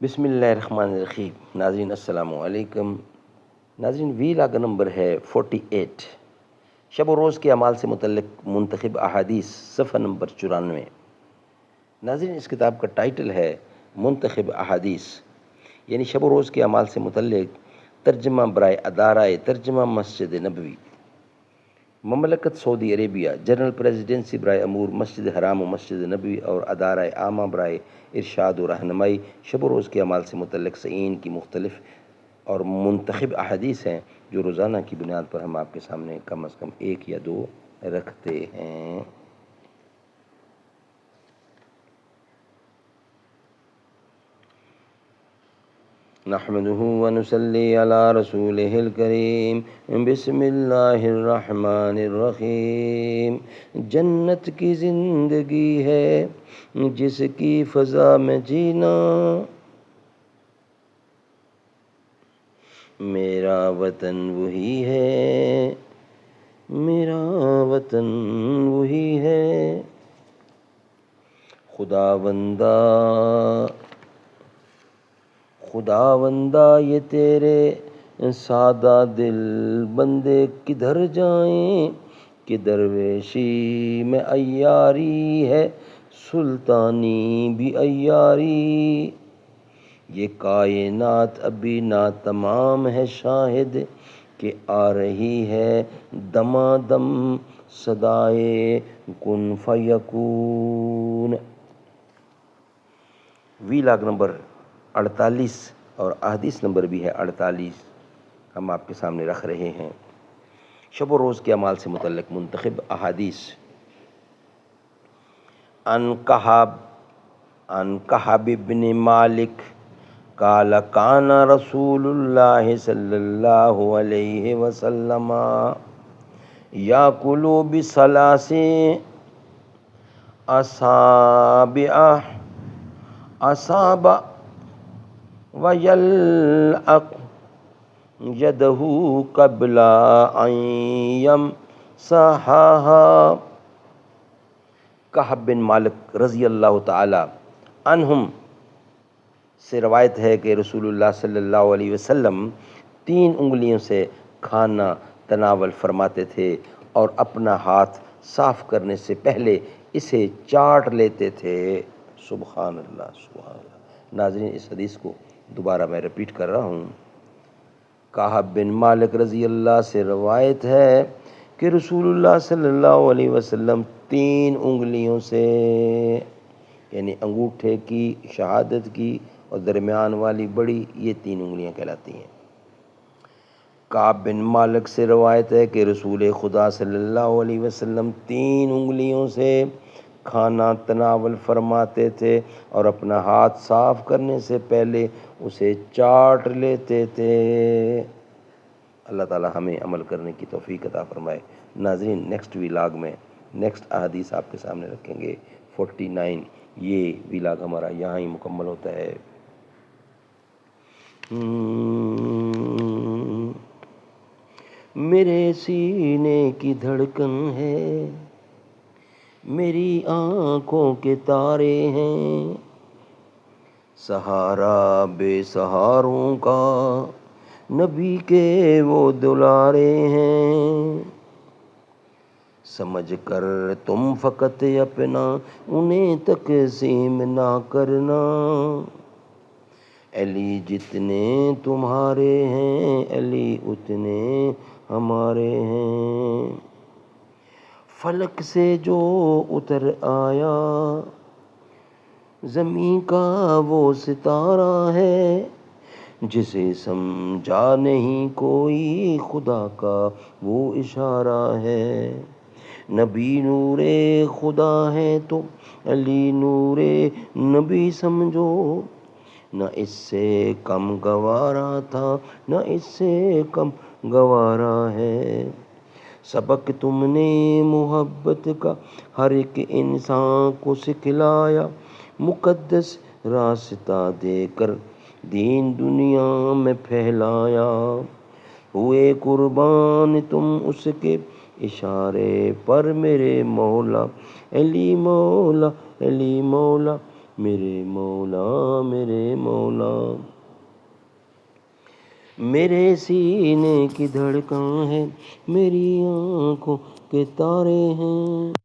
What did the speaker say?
بسم اللہ الرحمن الرحیم۔ ناظرین السلام علیکم۔ ناظرین ویلا کا نمبر ہے 48، شب و روز کے اعمال سے متعلق منتخب احادیث، صفحہ نمبر 94۔ ناظرین اس کتاب کا ٹائٹل ہے منتخب احادیث، یعنی شب و روز کے اعمال سے متعلق ترجمہ برائے ادارہ ترجمہ مسجد نبوی، مملکت سعودی عربیہ، جنرل پریزیڈنسی برائے امور مسجد حرام و مسجد نبوی اور ادارہ عامہ برائے ارشاد و رہنمائی شب و روز کے اعمال سے متعلق سعین کی مختلف اور منتخب احادیث ہیں جو روزانہ کی بنیاد پر ہم آپ کے سامنے کم از کم ایک یا دو رکھتے ہیں۔ نحمده ونصلي على رسوله الكريم بسم اللہ الرحمن الرحیم۔ جنت کی زندگی ہے جس کی فضا میں جینا، میرا وطن وہی ہے، میرا وطن وہی ہے۔ خداوندہ یہ تیرے سادہ دل بندے کدھر جائیں کہ درویشی میں عیاری ہے، سلطانی بھی عیاری۔ یہ کائنات ابھی ناتمام ہے شاہد کہ آ رہی ہے دمادم صدائے کن فیکون۔ ویلاگ نمبر 48 اور احادیث نمبر بھی ہے 48 ہم آپ کے سامنے رکھ رہے ہیں۔ شب و روز کے اعمال سے متعلق منتخب احادیث۔ ان کہب بن مالک قال کان رسول اللہ صلی اللہ علیہ وسلم یاکل بثلاث اصابع ویلعق یدہ قبل ان یمسحها۔ کہب بن مالک رضی اللہ تعالی عنہم سے روایت ہے کہ رسول اللہ صلی اللہ علیہ وسلم 3 انگلیوں سے کھانا تناول فرماتے تھے اور اپنا ہاتھ صاف کرنے سے پہلے اسے چاٹ لیتے تھے۔ سبحان اللہ سبحان اللہ۔ ناظرین اس حدیث کو دوبارہ میں ریپیٹ کر رہا ہوں۔ کہب بن مالک رضی اللہ سے روایت ہے کہ رسول اللہ صلی اللہ علیہ وسلم 3 انگلیوں سے، یعنی انگوٹھے کی، شہادت کی اور درمیان والی بڑی، یہ 3 انگلیاں کہلاتی ہیں۔ کعب بن مالک سے روایت ہے کہ رسول خدا صلی اللہ علیہ وسلم 3 انگلیوں سے کھانا تناول فرماتے تھے اور اپنا ہاتھ صاف کرنے سے پہلے اسے چاٹ لیتے تھے۔ اللہ تعالی ہمیں عمل کرنے کی توفیق عطا فرمائے۔ ناظرین نیکسٹ ویلاگ میں نیکسٹ احادیث آپ کے سامنے رکھیں گے 49۔ یہ ویلاگ ہمارا یہاں ہی مکمل ہوتا ہے۔ میرے سینے کی دھڑکن ہے، میری آنکھوں کے تارے ہیں، سہارا بے سہاروں کا نبی کے وہ دلارے ہیں۔ سمجھ کر تم فقط اپنا انہیں تقسیم نہ کرنا، علی جتنے تمہارے ہیں علی اتنے ہمارے ہیں۔ فلک سے جو اتر آیا زمین کا وہ ستارہ ہے، جسے سمجھا نہیں کوئی خدا کا وہ اشارہ ہے۔ نبی نور خدا ہے تو علی نور نبی سمجھو، نہ اس سے کم گوارا تھا نہ اس سے کم گوارا ہے۔ سبق تم نے محبت کا ہر ایک انسان کو سکھلایا، مقدس راستہ دے کر دین دنیا میں پھیلایا۔ ہوئے قربان تم اس کے اشارے پر میرے مولا، علی مولا علی مولا میرے مولا میرے مولا، میرے سینے کی دھڑکن ہے، میری آنکھوں کے تارے ہیں۔